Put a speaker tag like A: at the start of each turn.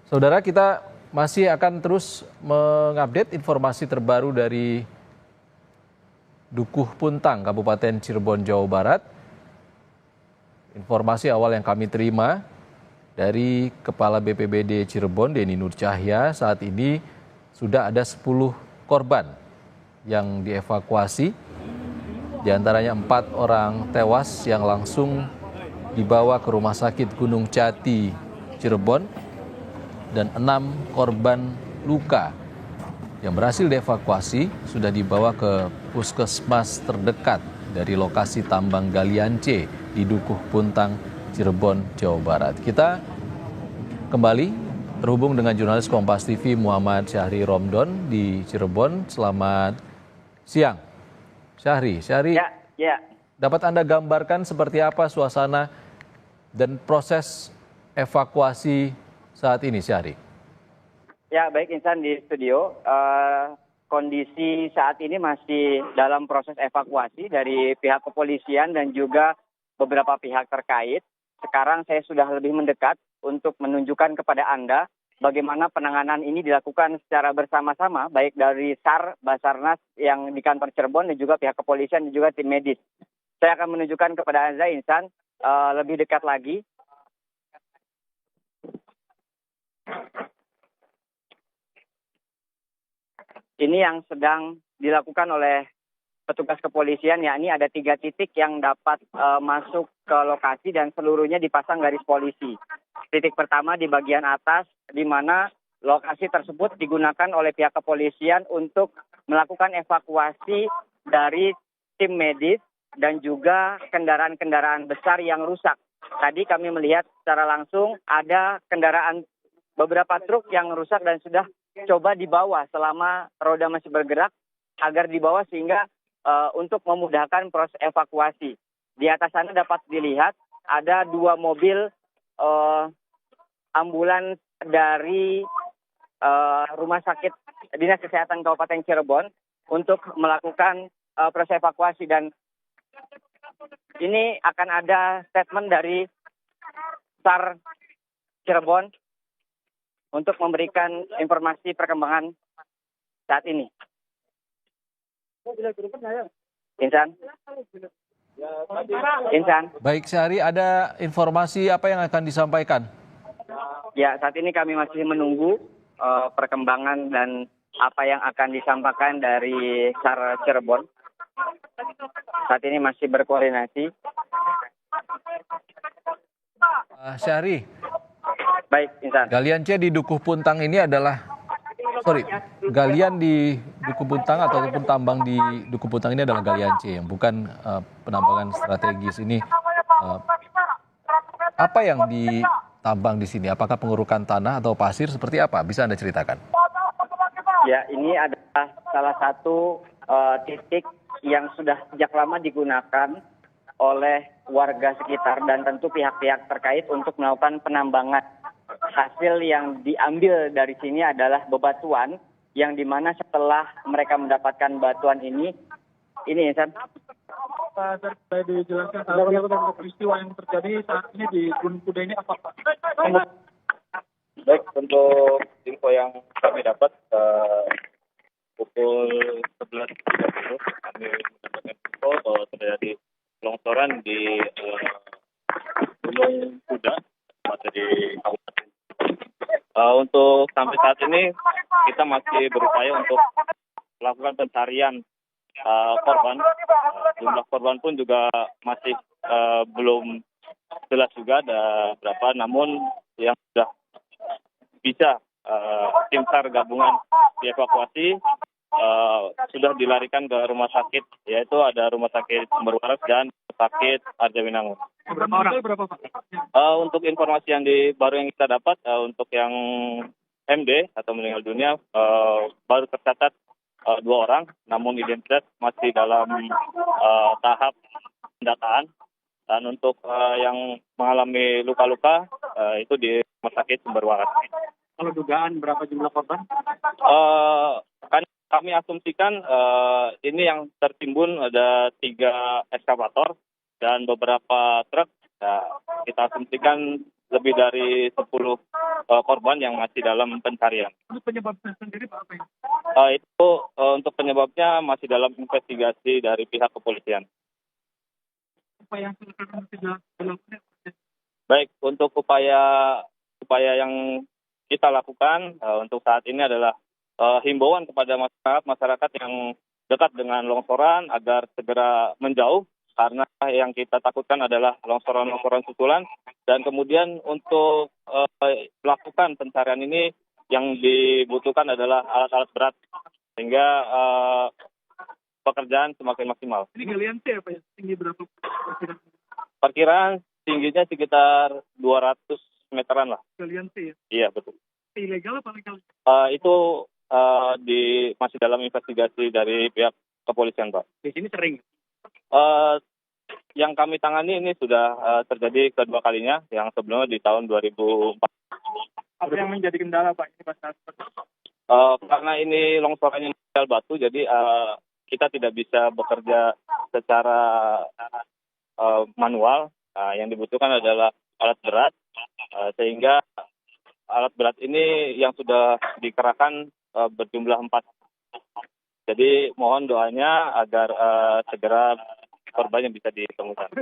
A: Saudara, kita masih akan terus mengupdate informasi terbaru dari Dukuh Puntang, Kabupaten Cirebon, Jawa Barat. Informasi awal yang kami terima dari Kepala BPBD Cirebon, Denny Nur Cahya, saat ini sudah ada 10 korban yang dievakuasi. Di antaranya 4 orang tewas yang langsung dibawa ke Rumah Sakit Gunung Jati, Cirebon, dan 6 korban luka yang berhasil dievakuasi sudah dibawa ke puskesmas terdekat dari lokasi tambang galian C di Dukuh Puntang, Cirebon, Jawa Barat. Kita kembali terhubung dengan jurnalis Kompas TV Muhammad Syahri Romdon di Cirebon. Selamat siang, Syahri.
B: Ya.
A: Dapat Anda gambarkan seperti apa suasana dan proses evakuasi saat ini, Syahri?
B: Ya, baik Insan di studio. Kondisi saat ini masih dalam proses evakuasi dari pihak kepolisian dan juga beberapa pihak terkait. Sekarang saya sudah lebih mendekat untuk menunjukkan kepada Anda bagaimana penanganan ini dilakukan secara bersama-sama, baik dari SAR, Basarnas yang di kantor Cirebon dan juga pihak kepolisian dan juga tim medis. Saya akan menunjukkan kepada Anda, Insan, lebih dekat lagi. Ini yang sedang dilakukan oleh petugas kepolisian, yakni ada 3 titik yang dapat masuk ke lokasi dan seluruhnya dipasang garis polisi. Titik pertama di bagian atas, di mana lokasi tersebut digunakan oleh pihak kepolisian untuk melakukan evakuasi dari tim medis dan juga kendaraan-kendaraan besar yang rusak. Tadi kami melihat secara langsung ada kendaraan beberapa truk yang rusak dan sudah coba dibawa selama roda masih bergerak agar dibawa sehingga untuk memudahkan proses evakuasi. Di atas sana dapat dilihat ada 2 mobil ambulans dari Rumah Sakit Dinas Kesehatan Kabupaten Cirebon untuk melakukan proses evakuasi, dan ini akan ada statement dari SAR Cirebon untuk memberikan informasi perkembangan saat ini. Insan.
A: Baik, Syahri, ada informasi apa yang akan disampaikan?
B: Ya, saat ini kami masih menunggu perkembangan dan apa yang akan disampaikan dari SAR Cirebon. Saat ini masih berkoordinasi.
A: Syahri,
B: baik, Insan.
A: galian C di Dukuh Puntang ini galian di Dukuh Puntang ataupun tambang di Dukuh Puntang ini adalah galian C, yang bukan penambangan strategis ini. Apa yang ditambang di sini? Apakah pengurukan tanah atau pasir? Seperti apa? Bisa Anda ceritakan?
B: Ya, ini adalah salah satu titik yang sudah sejak lama digunakan oleh warga sekitar dan tentu pihak-pihak terkait untuk melakukan penambangan. Hasil yang diambil dari sini adalah bebatuan yang dimana setelah mereka mendapatkan batuan ini Insan.
C: Saya dijelaskan peristiwa yang terjadi saat ini di Gunung Kuda ini apa Pak?
D: Baik, untuk info yang kami dapat pukul 11.30 kami mendapatkan info bahwa terjadi longsoran di Gunung Kuda, tepatnya di Kabupaten. Untuk sampai saat ini kita masih berupaya untuk melakukan pencarian korban. Jumlah korban pun juga masih belum jelas juga ada berapa, namun yang sudah bisa tim SAR gabungan dievakuasi sudah dilarikan ke rumah sakit, yaitu ada Rumah Sakit Sumber Waras dan Rumah Sakit Arjawinangun.
C: Berapa orang? Berapa Pak?
D: Untuk informasi yang baru yang kita dapat, untuk yang MD atau meninggal dunia baru tercatat 2 orang, namun identitas masih dalam tahap pendataan. Dan untuk yang mengalami luka-luka itu di Rumah Sakit Sumber Waras.
C: Kalau dugaan berapa jumlah korban?
D: Kami asumsikan ini yang tertimbun ada 3 ekskavator dan beberapa truk. Kita asumsikan lebih dari 10 korban yang masih dalam pencarian.
C: Untuk penyebabnya sendiri Pak apa ya?
D: Itu untuk penyebabnya masih dalam investigasi dari pihak kepolisian.
C: Apa yang silakan dilakukan?
D: Baik, untuk upaya yang kita lakukan untuk saat ini adalah himbauan kepada masyarakat yang dekat dengan longsoran agar segera menjauh, karena yang kita takutkan adalah longsoran-longsoran susulan. Dan kemudian untuk melakukan pencarian ini yang dibutuhkan adalah alat-alat berat, sehingga pekerjaan semakin maksimal.
C: Ini galian C apa ya? Tinggi berapa?
D: Perkiraan tingginya sekitar 200 meteran lah.
C: Galian C ya?
D: Iya, betul.
C: Ilegal apa legal?
D: Itu masih dalam investigasi dari pihak kepolisian, Pak.
C: Di sini sering.
D: Yang kami tangani ini sudah terjadi kedua kalinya, yang sebelumnya di tahun 2004.
C: Apa yang menjadi kendala Pak ini Pak?
D: Karena ini longsorannya material batu, jadi kita tidak bisa bekerja secara manual. Yang dibutuhkan adalah alat berat, sehingga alat berat ini yang sudah dikerahkan berjumlah 4. Jadi mohon doanya agar segera korbannya bisa ditemukan.